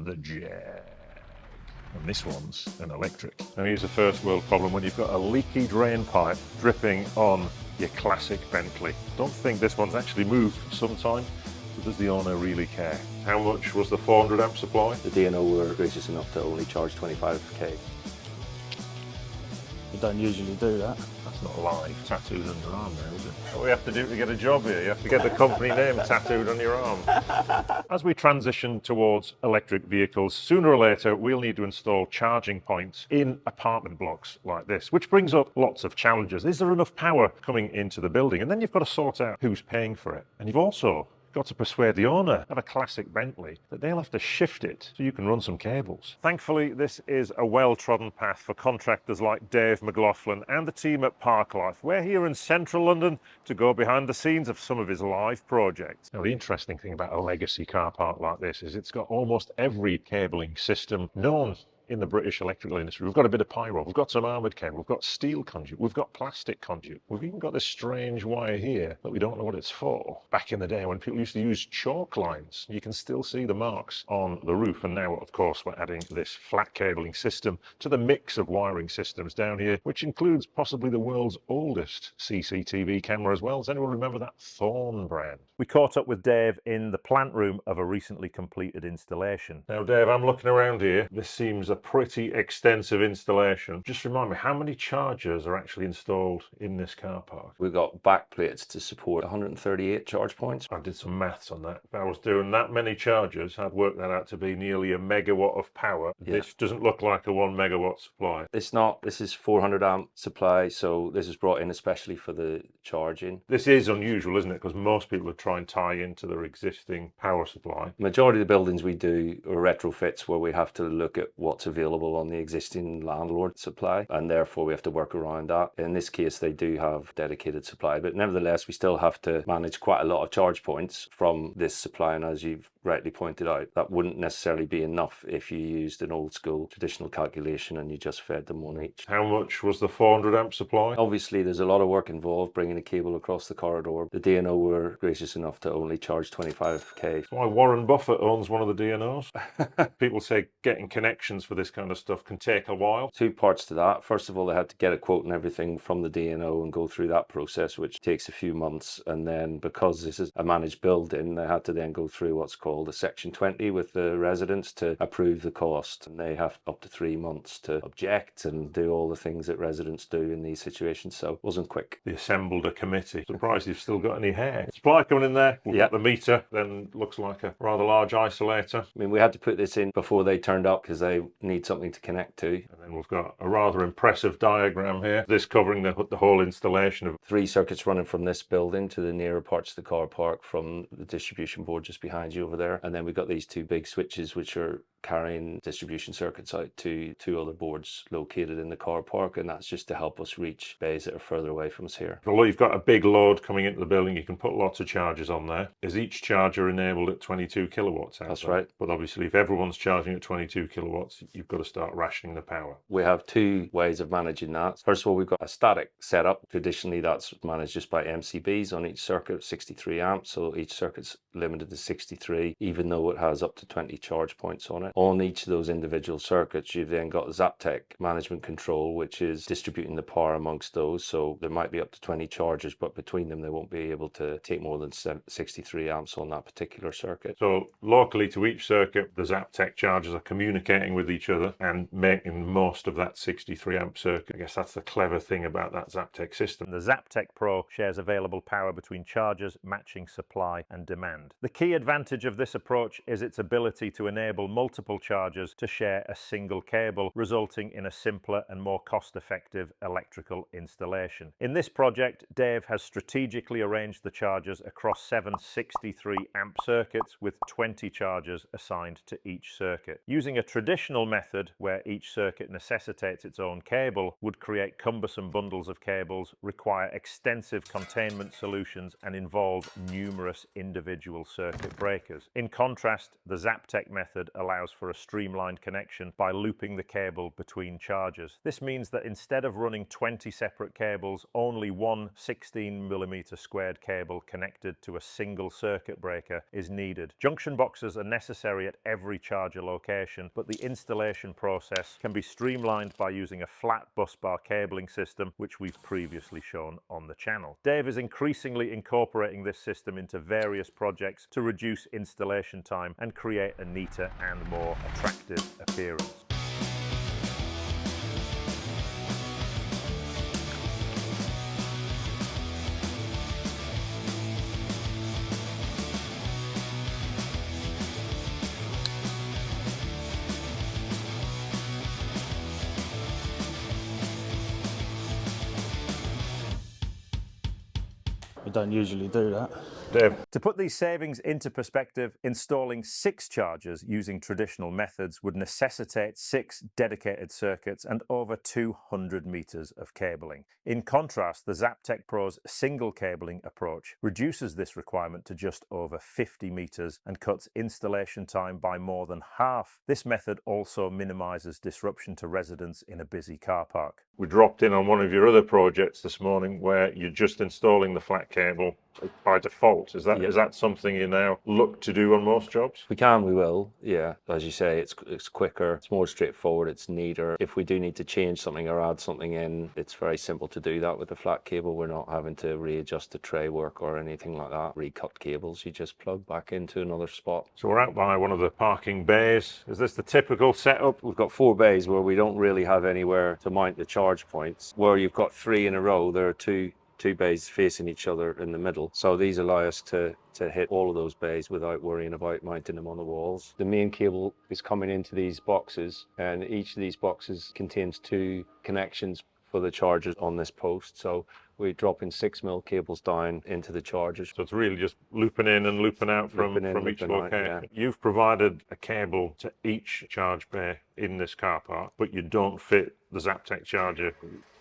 the Jag. And this one's an electric. Now here's a first world problem when you've got a leaky drain pipe dripping on your classic Bentley. Don't think this one's actually moved for some time, so does the owner really care? How much was the 400 amp supply? The DNO were gracious enough to only charge 25k. You don't usually do that. That's not live tattooed on your arm now, is it? What we have to do to get a job here, you have to get the company name tattooed on your arm. As we transition towards electric vehicles, sooner or later we'll need to install charging points in apartment blocks like this, which brings up lots of challenges. Is there enough power coming into the building? And then you've got to sort out who's paying for it. And you've also got to persuade the owner of a classic Bentley that they'll have to shift it so you can run some cables. Thankfully, this is a well-trodden path for contractors like Dave McLaughlin and the team at Parklive. We're here in central London to go behind the scenes of some of his live projects. Now, the interesting thing about a legacy car park like this is it's got almost every cabling system known in the British electrical industry. We've got a bit of pyro, we've got some armoured cable, we've got steel conduit, we've got plastic conduit, we've even got this strange wire here that we don't know what it's for. Back in the day when people used to use chalk lines, you can still see the marks on the roof, and now of course we're adding this flat cabling system to the mix of wiring systems down here, which includes possibly the world's oldest CCTV camera as well. Does anyone remember that Thorn brand? We caught up with Dave in the plant room of a recently completed installation. Now Dave, I'm looking around here. This seems a pretty extensive installation. Just remind me, how many chargers are actually installed in this car park? We've got back plates to support 138 charge points. I did some maths on that. If I was doing that many chargers, I'd work that out to be nearly a megawatt of power. Yeah. This doesn't look like a 1 megawatt supply. It's not. This is 400 amp supply, so this is brought in especially for the charging. This is unusual, isn't it? Because most people would try and tie into their existing power supply. Majority of the buildings we do are retrofits where we have to look at what's available on the existing landlord supply, and therefore we have to work around that. In this case, they do have dedicated supply, but nevertheless, we still have to manage quite a lot of charge points from this supply, and as you've rightly pointed out, that wouldn't necessarily be enough if you used an old school traditional calculation and you just fed them one each. How much was the 400 amp supply? Obviously, there's a lot of work involved bringing a cable across the corridor. The DNO were gracious enough to only charge 25k. That's why Warren Buffett owns one of the DNOs. People say getting connections for this kind of stuff can take a while. Two parts to that. First of all, they had to get a quote and everything from the DNO and go through that process, which takes a few months. And then because this is a managed building, they had to then go through what's called a Section 20 with the residents to approve the cost. And they have up to 3 months to object and do all the things that residents do in these situations. So it wasn't quick. They assembled a committee. Surprised you've still got any hair. Supply coming in there. We've got the meter. Then looks like a rather large isolator. I mean, we had to put this in before they turned up because they need something to connect to. And then we've got a rather impressive diagram here. This covering the whole installation of 3 circuits running from this building to the nearer parts of the car park from the distribution board just behind you over there. And then we've got these 2 big switches which are carrying distribution circuits out to 2 other boards located in the car park, and that's just to help us reach bays that are further away from us here. Although you've got a big load coming into the building, you can put lots of chargers on there. Is each charger enabled at 22 kilowatts? That's right. But obviously if everyone's charging at 22 kilowatts, you've got to start rationing the power. We have 2 ways of managing that. First of all, we've got a static setup. Traditionally that's managed just by MCBs on each circuit, 63 amps, so each circuit's limited to 63, even though it has up to 20 charge points on it. On each of those individual circuits, you've then got Zaptec management control, which is distributing the power amongst those. So there might be up to 20 chargers, but between them, they won't be able to take more than 63 amps on that particular circuit. So locally to each circuit, the Zaptec chargers are communicating with each other and making most of that 63 amp circuit. I guess that's the clever thing about that Zaptec system. The Zaptec Pro shares available power between chargers, matching supply and demand. The key advantage of this approach is its ability to enable multiple chargers to share a single cable, resulting in a simpler and more cost-effective electrical installation. In this project, Dave has strategically arranged the chargers across 7 63 amp circuits with 20 chargers assigned to each circuit. Using a traditional method where each circuit necessitates its own cable would create cumbersome bundles of cables, require extensive containment solutions and involve numerous individual circuit breakers. In contrast, the Zaptec method allows allows for a streamlined connection by looping the cable between chargers. This means that instead of running 20 separate cables, only one 16mm squared cable connected to a single circuit breaker is needed. Junction boxes are necessary at every charger location, but the installation process can be streamlined by using a flat busbar cabling system, which we've previously shown on the channel. Dave is increasingly incorporating this system into various projects to reduce installation time and create a neater and more attractive appearance. We don't usually do that. Dave. To put these savings into perspective, installing 6 chargers using traditional methods would necessitate 6 dedicated circuits and over 200 meters of cabling. In contrast, the Zaptec Pro's single cabling approach reduces this requirement to just over 50 meters and cuts installation time by more than half. This method also minimizes disruption to residents in a busy car park. We dropped in on one of your other projects this morning where you're just installing the flat cable by default. Is that something you now look to do on most jobs? If we can, we will. Yeah, as you say, it's quicker, it's more straightforward, it's neater. If we do need to change something or add something in, it's very simple to do that with the flat cable. We're not having to readjust the tray work or anything like that. Recut cables, you just plug back into another spot. So we're out by one of the parking bays. Is this the typical setup? We've got 4 bays where we don't really have anywhere to mount the charge points. Where you've got 3 in a row, there are two bays facing each other in the middle. So these allow us to hit all of those bays without worrying about mounting them on the walls. The main cable is coming into these boxes, and each of these boxes contains 2 connections for the chargers on this post. So we're dropping 6mm cables down into the chargers. So it's really just looping in and looping out from each location. Yeah. You've provided a cable to each charge bay in this car park, but you don't fit the Zaptec charger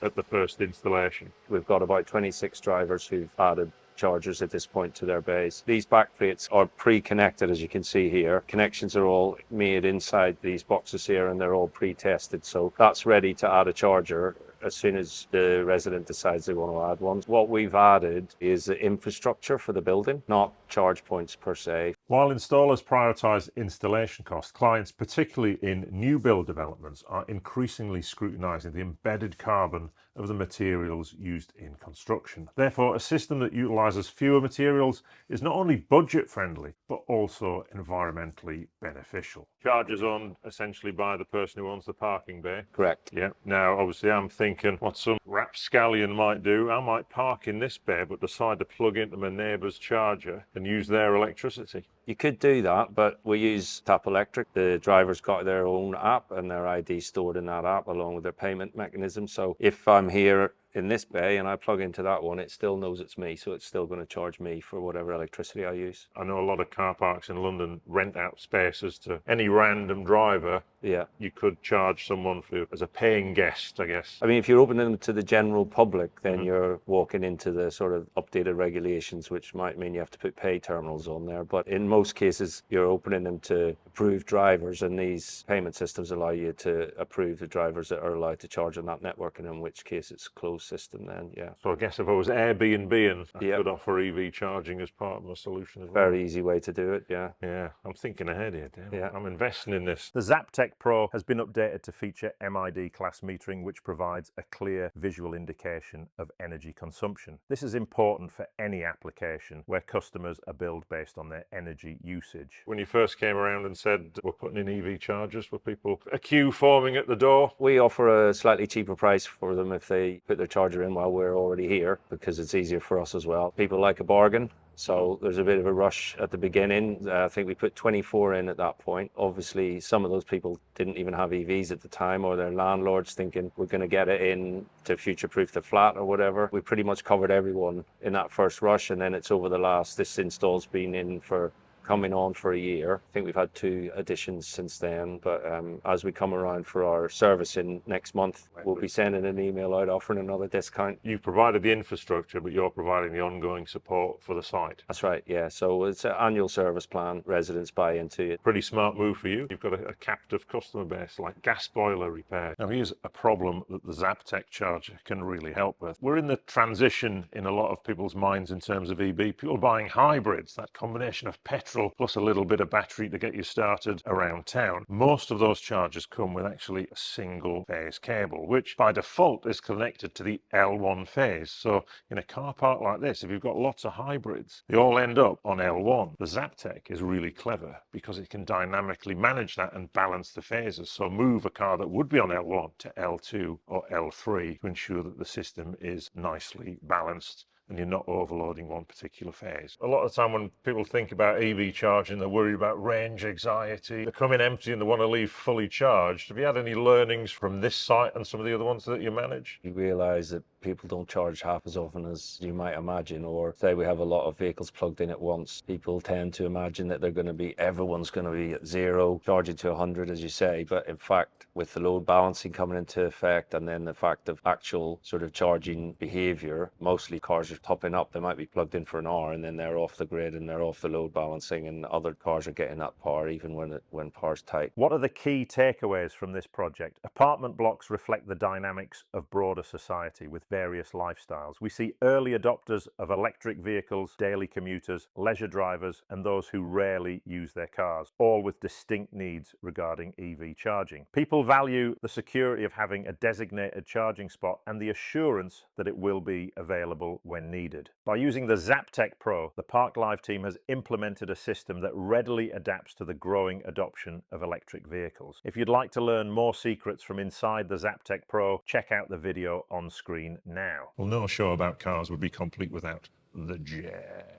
at the first installation. We've got about 26 drivers who've added chargers at this point to their bays. These back plates are pre-connected, as you can see here. Connections are all made inside these boxes here, and they're all pre-tested. So that's ready to add a charger as soon as the resident decides they want to add one. What we've added is the infrastructure for the building, not charge points per se. While installers prioritise installation costs, clients, particularly in new build developments, are increasingly scrutinising the embedded carbon of the materials used in construction. Therefore, a system that utilises fewer materials is not only budget friendly, but also environmentally beneficial. Charges owned essentially by the person who owns the parking bay. Correct. Yeah. Now, obviously, I'm thinking what some rapscallion might do. I might park in this bay, but decide to plug into my neighbour's charger and use their electricity. You could do that, but we use Tap Electric. The driver's got their own app and their ID stored in that app along with their payment mechanism. So if I'm here in this bay and I plug into that one, it still knows it's me, so it's still going to charge me for whatever electricity I use. I know a lot of car parks in London rent out spaces to any random driver. Yeah. You could charge someone for as a paying guest, I guess. I mean, if you're opening them to the general public, then you're walking into the sort of updated regulations, which might mean you have to put pay terminals on there. But in most cases, you're opening them to approved drivers, and these payment systems allow you to approve the drivers that are allowed to charge on that network, and in which case it's closed system then, yeah. So I guess if I was Airbnb, I could offer EV charging as part of my solution as well. Very easy way to do it, yeah. Yeah, I'm thinking ahead here, Dave. Yeah. I'm investing in this. The Zaptec Pro has been updated to feature MID class metering, which provides a clear visual indication of energy consumption. This is important for any application where customers are billed based on their energy usage. When you first came around and said we're putting in EV chargers, were people a queue forming at the door? We offer a slightly cheaper price for them if they put their charger in while we're already here, because it's easier for us as well. People like a bargain. So there's a bit of a rush at the beginning. I think we put 24 in at that point. Obviously, some of those people didn't even have EVs at the time, or their landlords thinking we're going to get it in to future-proof the flat or whatever. We pretty much covered everyone in that first rush, and then it's over the last, this install's been in for coming on for a year. I think we've had 2 additions since then, but as we come around for our servicing next month, we'll be sending an email out offering another discount. You've provided the infrastructure, but you're providing the ongoing support for the site. That's right, yeah. So it's an annual service plan, residents buy into it. Pretty smart move for you. You've got a captive customer base like gas boiler repair. Now here's a problem that the Zaptec charger can really help with. We're in the transition in a lot of people's minds in terms of EV. People buying hybrids, that combination of petrol plus a little bit of battery to get you started around town. Most of those chargers come with actually a single phase cable, which by default is connected to the L1 phase. So in a car park like this, if you've got lots of hybrids, they all end up on L1. The Zaptec is really clever because it can dynamically manage that and balance the phases. So move a car that would be on L1 to L2 or L3 to ensure that the system is nicely balanced and you're not overloading one particular phase. A lot of the time when people think about EV charging, they're worried about range anxiety. They come in empty and they want to leave fully charged. Have you had any learnings from this site and some of the other ones that you manage? You realise that people don't charge half as often as you might imagine, or say we have a lot of vehicles plugged in at once. People tend to imagine that everyone's going to be at 0, charging to 100, as you say, but in fact, with the load balancing coming into effect and then the fact of actual sort of charging behaviour, mostly cars are topping up. They might be plugged in for an hour and then they're off the grid and they're off the load balancing, and other cars are getting that power even when power's tight. What are the key takeaways from this project? Apartment blocks reflect the dynamics of broader society with various lifestyles. We see early adopters of electric vehicles, daily commuters, leisure drivers, and those who rarely use their cars, all with distinct needs regarding EV charging. People value the security of having a designated charging spot and the assurance that it will be available when needed. By using the Zaptec Pro, the Parklive team has implemented a system that readily adapts to the growing adoption of electric vehicles. If you'd like to learn more secrets from inside the Zaptec Pro, check out the video on screen now. Well, no show about cars would be complete without the jet.